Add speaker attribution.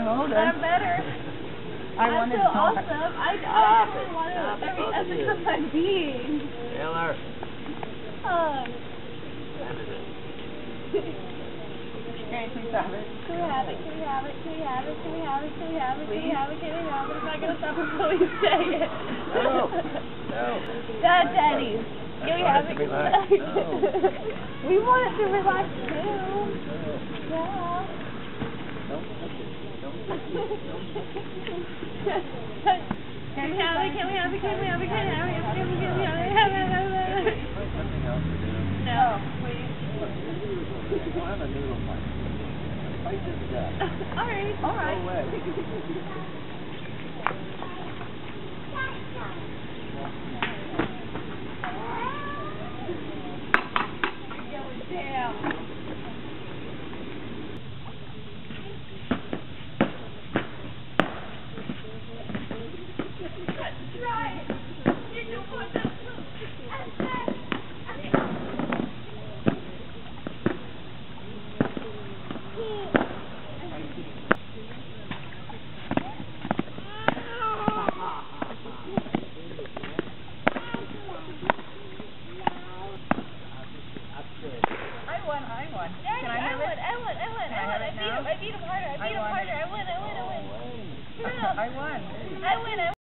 Speaker 1: Hold on.
Speaker 2: I'm better.
Speaker 1: I wanted
Speaker 2: feel
Speaker 1: to
Speaker 2: awesome. I really want
Speaker 3: Stop
Speaker 2: to
Speaker 3: it,
Speaker 2: every
Speaker 3: both of
Speaker 2: essence
Speaker 3: you.
Speaker 2: of my being.
Speaker 3: Taylor.
Speaker 2: Can
Speaker 1: Okay, please have it.
Speaker 2: we have it? Can we have it? Can we have it? Can we have it? Can we have it? Can we have it? Can we have it? I'm not gonna stop until we say it.
Speaker 3: No. No.
Speaker 2: Dad, Daddies. Can we have it?
Speaker 3: Relax. No.
Speaker 2: We want it to relax too. Yeah.
Speaker 3: Don't touch it. Don't touch it. Don't touch it.
Speaker 2: Can we have it? Can we have it? Can we have it? Can we have it? Can we have it?
Speaker 3: Find something else to do.
Speaker 2: No, please.
Speaker 3: We'll have a noodle fight. Fight this guy.
Speaker 2: All right. All right.
Speaker 3: Go away.
Speaker 2: Damn. I won. Can I have it? I won. I beat him harder. I won.
Speaker 1: I won.